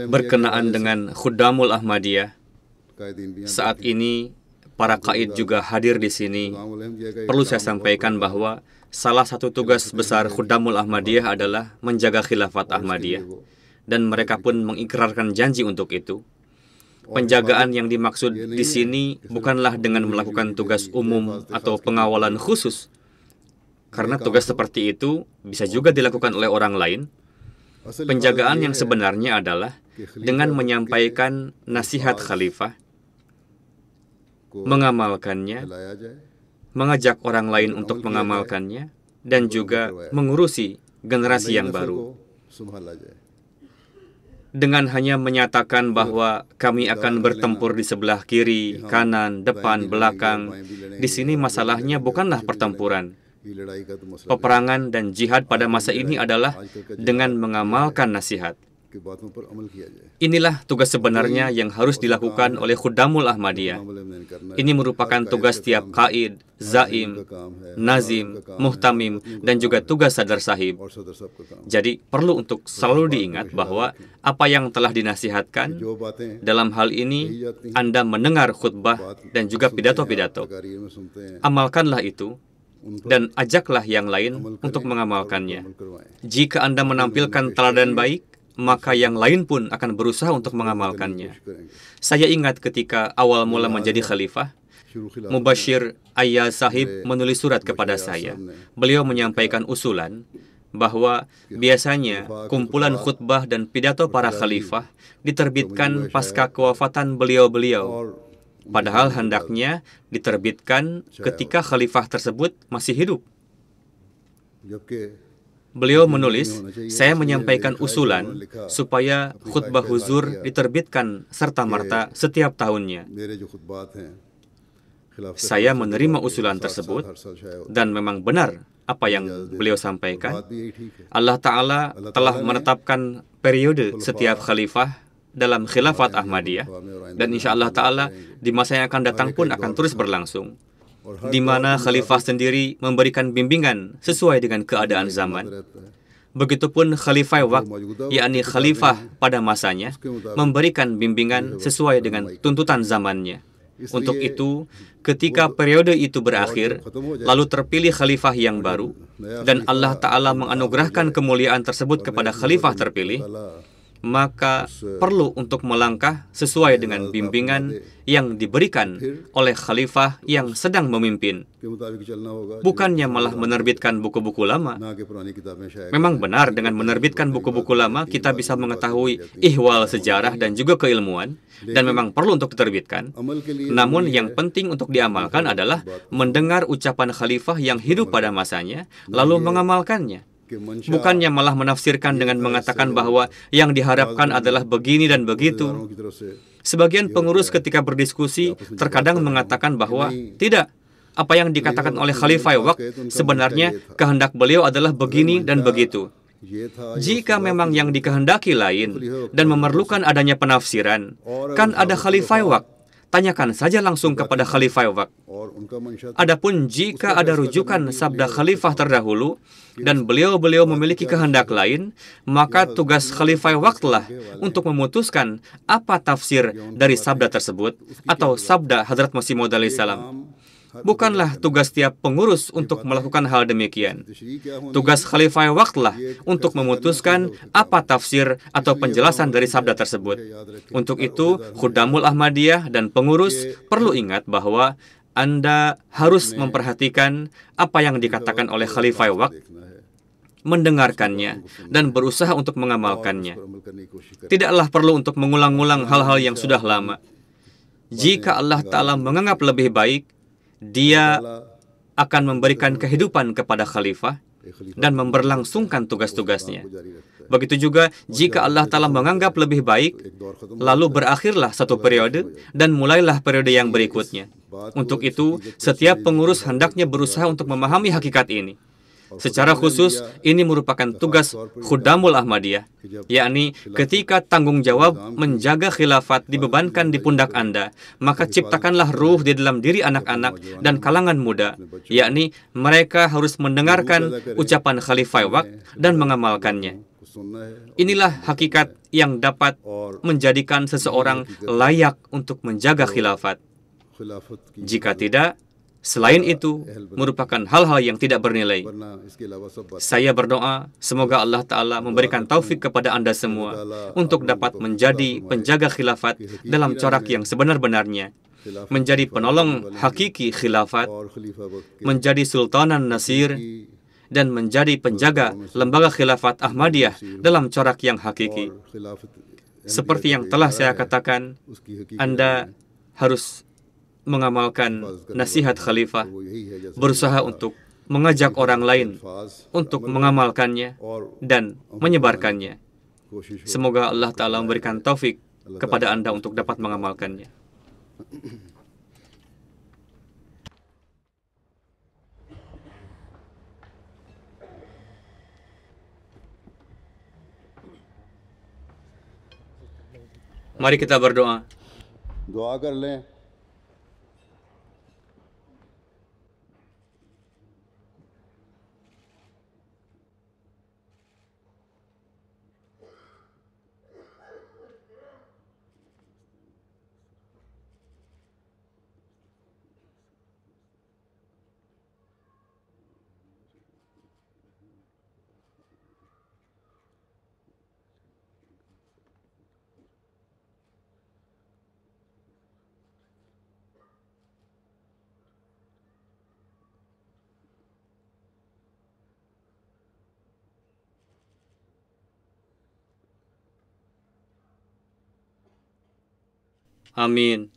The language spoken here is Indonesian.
Berkenaan dengan Khuddamul Ahmadiyah, saat ini para kaid juga hadir di sini. Perlu saya sampaikan bahwa salah satu tugas besar Khuddamul Ahmadiyah adalah menjaga khilafat Ahmadiyah. Dan mereka pun mengikrarkan janji untuk itu. Penjagaan yang dimaksud di sini bukanlah dengan melakukan tugas umum atau pengawalan khusus. Karena tugas seperti itu bisa juga dilakukan oleh orang lain. Penjagaan yang sebenarnya adalah dengan menyampaikan nasihat khalifah, mengamalkannya, mengajak orang lain untuk mengamalkannya, dan juga mengurusi generasi yang baru. Dengan hanya menyatakan bahwa kami akan bertempur di sebelah kiri, kanan, depan, belakang, di sini masalahnya bukanlah pertempuran. Peperangan dan jihad pada masa ini adalah dengan mengamalkan nasihat. Inilah tugas sebenarnya yang harus dilakukan oleh Khuddamul Ahmadiyah. Ini merupakan tugas tiap qaid, zaim, nazim, muhtamim, dan juga tugas sadar sahib. Jadi perlu untuk selalu diingat bahwa apa yang telah dinasihatkan, dalam hal ini Anda mendengar khutbah dan juga pidato-pidato. Amalkanlah itu, dan ajaklah yang lain untuk mengamalkannya. Jika Anda menampilkan teladan baik, maka yang lain pun akan berusaha untuk mengamalkannya. Saya ingat ketika awal mula menjadi khalifah, Mubashir Ayyaz Sahib menulis surat kepada saya. Beliau menyampaikan usulan bahwa biasanya kumpulan khutbah dan pidato para khalifah diterbitkan pasca kewafatan beliau-beliau. Padahal hendaknya diterbitkan ketika khalifah tersebut masih hidup. Beliau menulis, saya menyampaikan usulan supaya khutbah huzur diterbitkan serta-merta setiap tahunnya. Saya menerima usulan tersebut, dan memang benar apa yang beliau sampaikan. Allah Ta'ala telah menetapkan periode setiap khalifah dalam khilafat Ahmadiyah, dan insya Allah Ta'ala di masa yang akan datang pun akan terus berlangsung, di mana khalifah sendiri memberikan bimbingan sesuai dengan keadaan zaman. Begitupun khalifah waqt, yakni khalifah pada masanya, memberikan bimbingan sesuai dengan tuntutan zamannya. Untuk itu, ketika periode itu berakhir, lalu terpilih khalifah yang baru, dan Allah Ta'ala menganugerahkan kemuliaan tersebut kepada khalifah terpilih, maka perlu untuk melangkah sesuai dengan bimbingan yang diberikan oleh khalifah yang sedang memimpin. Bukannya malah menerbitkan buku-buku lama. Memang benar, dengan menerbitkan buku-buku lama, kita bisa mengetahui ihwal sejarah dan juga keilmuan, dan memang perlu untuk diterbitkan. Namun yang penting untuk diamalkan adalah mendengar ucapan khalifah yang hidup pada masanya, lalu mengamalkannya. Bukannya malah menafsirkan dengan mengatakan bahwa yang diharapkan adalah begini dan begitu. Sebagian pengurus ketika berdiskusi terkadang mengatakan bahwa tidak, apa yang dikatakan oleh Khalifah waqt sebenarnya kehendak beliau adalah begini dan begitu. Jika memang yang dikehendaki lain dan memerlukan adanya penafsiran, kan ada Khalifah waqt. Tanyakan saja langsung kepada Khalifah waqt. Adapun jika ada rujukan sabda khalifah terdahulu dan beliau-beliau memiliki kehendak lain, maka tugas Khalifah waqtlah untuk memutuskan apa tafsir dari sabda tersebut atau sabda Hadrat Masih Maud alaihi salam. Bukanlah tugas tiap pengurus untuk melakukan hal demikian. Tugas Khalifah waqtlah untuk memutuskan apa tafsir atau penjelasan dari sabda tersebut. Untuk itu, Khuddamul Ahmadiyah dan pengurus perlu ingat bahwa Anda harus memperhatikan apa yang dikatakan oleh Khalifah waqt, mendengarkannya, dan berusaha untuk mengamalkannya. Tidaklah perlu untuk mengulang-ulang hal-hal yang sudah lama. Jika Allah Ta'ala menganggap lebih baik, Dia akan memberikan kehidupan kepada khalifah dan memberlangsungkan tugas-tugasnya. Begitu juga jika Allah Ta'ala menganggap lebih baik, lalu berakhirlah satu periode dan mulailah periode yang berikutnya. Untuk itu, setiap pengurus hendaknya berusaha untuk memahami hakikat ini. Secara khusus, ini merupakan tugas Khuddamul Ahmadiyah, yakni ketika tanggung jawab menjaga khilafat dibebankan di pundak Anda, maka ciptakanlah ruh di dalam diri anak-anak dan kalangan muda, yakni mereka harus mendengarkan ucapan Khalifah waqt dan mengamalkannya. Inilah hakikat yang dapat menjadikan seseorang layak untuk menjaga khilafat. Jika tidak, selain itu merupakan hal-hal yang tidak bernilai. Saya berdoa, semoga Allah Ta'ala memberikan taufik kepada Anda semua untuk dapat menjadi penjaga khilafat dalam corak yang sebenar-benarnya, menjadi penolong hakiki khilafat, menjadi Sultanan Nasir, dan menjadi penjaga lembaga khilafat Ahmadiyah dalam corak yang hakiki. Seperti yang telah saya katakan, Anda harus mengamalkan nasihat khalifah, berusaha untuk mengajak orang lain untuk mengamalkannya dan menyebarkannya. Semoga Allah Ta'ala memberikan taufik kepada Anda untuk dapat mengamalkannya. Mari kita berdoa. दुआ कर लें। Amin.